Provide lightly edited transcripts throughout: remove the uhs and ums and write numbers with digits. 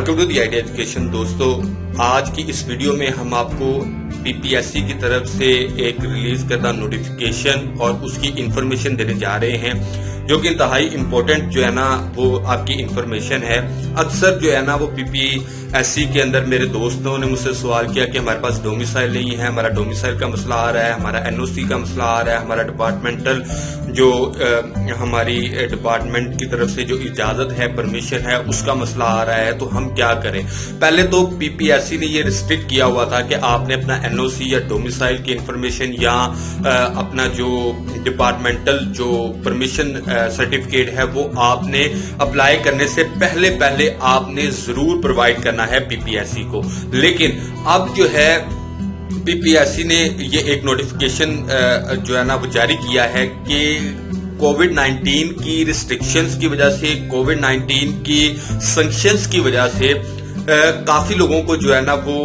Welcome to the Idea Education. دوستو، آج کی اس ویڈیو میں ہم آپ کو پی پی ایس سی کی طرف سے ایک ریلیز کردہ نوٹیفیکیشن اور اس کی انفارمیشن دینے جا رہے ہیں، جو کہ انتہائی امپورٹنٹ جو ہے نا وہ آپ کی انفارمیشن ہے۔ اکثر جو ہے نا وہ پی پی ایس سی کے اندر میرے دوستوں نے مجھ سے سوال کیا کہ ہمارے پاس ڈومیسائل نہیں ہے، ہمارا ڈومیسائل کا مسئلہ آ رہا ہے، ہمارا این او سی کا مسئلہ آ رہا ہے، ہمارا ڈپارٹمنٹل جو ہماری ڈپارٹمنٹ کی طرف سے جو اجازت ہے، پرمیشن ہے، اس کا مسئلہ آ رہا ہے، تو ہم کیا کریں۔ پہلے تو پی پی ایس سی نے یہ ریسٹرکٹ کیا ہوا تھا کہ آپ نے اپنا این او سی یا ڈومیسائل کی انفارمیشن یا اپنا جو ڈپارٹمنٹل جو پرمیشن سرٹیفکیٹ ہے وہ آپ نے اپلائی کرنے سے پہلے آپ نے ضرور پرووائڈ کرنا ہے پی پی ایس سی کو۔ لیکن اب جو ہے پی پی ایس سی نے یہ ایک نوٹیفیکیشن جو ہے نا وہ جاری کیا ہے کہ کووڈ-19 کی ریسٹرکشنز کی وجہ سے، کووڈ-19 کی سنکشنز کی وجہ سے کافی لوگوں کو جو ہے نا وہ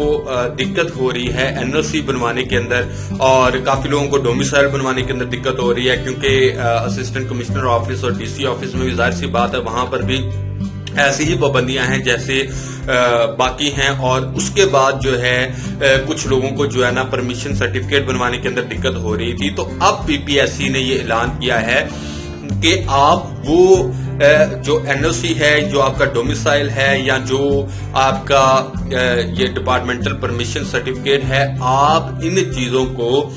دقت ہو رہی ہے این او سی بنوانے کے اندر، اور کافی لوگوں کو ڈومیسائل بنوانے کے اندر دقت ہو رہی ہے، کیونکہ اسسٹنٹ کمشنر آفس اور ڈی سی آفس میں بھی ظاہر سی بات ہے وہاں پر بھی ایسی ہی پابندیاں ہیں جیسے باقی ہیں۔ اور اس کے بعد جو ہے کچھ لوگوں کو جو ہے نا پرمیشن سرٹیفکیٹ بنوانے کے اندر دقت ہو رہی تھی، تو اب پی پی ایس سی نے یہ اعلان کیا ہے کہ آپ وہ جو این او سی ہے، جو آپ کا ڈومیسائل ہے، یا جو آپ کا یہ ڈپارٹمنٹل پرمیشن سرٹیفکیٹ ہے، آپ ان چیزوں کو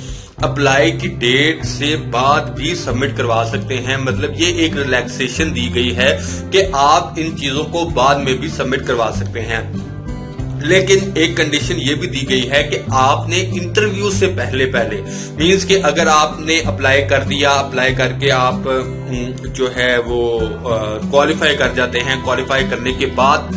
اپلائی کی ڈیٹ سے بعد بھی سبمٹ کروا سکتے ہیں۔ مطلب یہ ایک ریلیکسیشن دی گئی ہے کہ آپ ان چیزوں کو بعد میں بھی سبمٹ کروا سکتے ہیں، لیکن ایک کنڈیشن یہ بھی دی گئی ہے کہ آپ نے انٹرویو سے پہلے مینز کہ اگر آپ نے اپلائی کر دیا، اپلائی کر کے آپ جو ہے وہ کوالیفائی کر جاتے ہیں، کوالیفائی کرنے کے بعد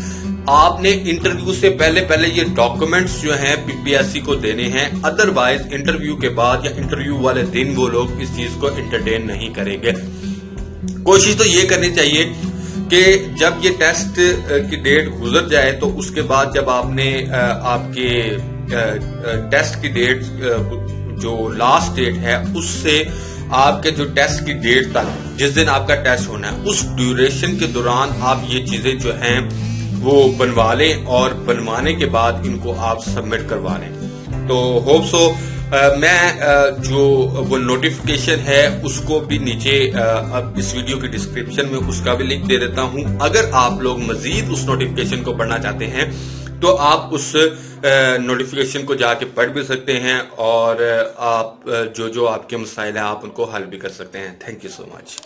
آپ نے انٹرویو سے پہلے یہ ڈاکومنٹس جو ہیں پی پی ایس سی کو دینے ہیں، ادروائز انٹرویو کے بعد یا انٹرویو والے دن وہ لوگ اس چیز کو انٹرٹین نہیں کریں گے۔ کوشش تو یہ کرنی چاہیے کہ جب یہ ٹیسٹ کی ڈیٹ گزر جائے تو اس کے بعد جب آپ نے آپ کے ٹیسٹ کی ڈیٹ جو لاسٹ ڈیٹ ہے اس سے آپ کے جو ٹیسٹ کی ڈیٹ تک جس دن آپ کا ٹیسٹ ہونا ہے اس ڈیوریشن کے دوران آپ یہ چیزیں جو ہیں وہ بنوا لیں، اور بنوانے کے بعد ان کو آپ سبمٹ کروا لیں۔ تو ہوپ سو میں جو وہ نوٹیفیکیشن ہے اس کو بھی نیچے اب اس ویڈیو کی ڈسکرپشن میں اس کا بھی لنک دے دیتا ہوں۔ اگر آپ لوگ مزید اس نوٹیفیکیشن کو پڑھنا چاہتے ہیں تو آپ اس نوٹیفیکیشن کو جا کے پڑھ بھی سکتے ہیں، اور آپ جو آپ کے مسائل ہیں آپ ان کو حل بھی کر سکتے ہیں۔ Thank you so much.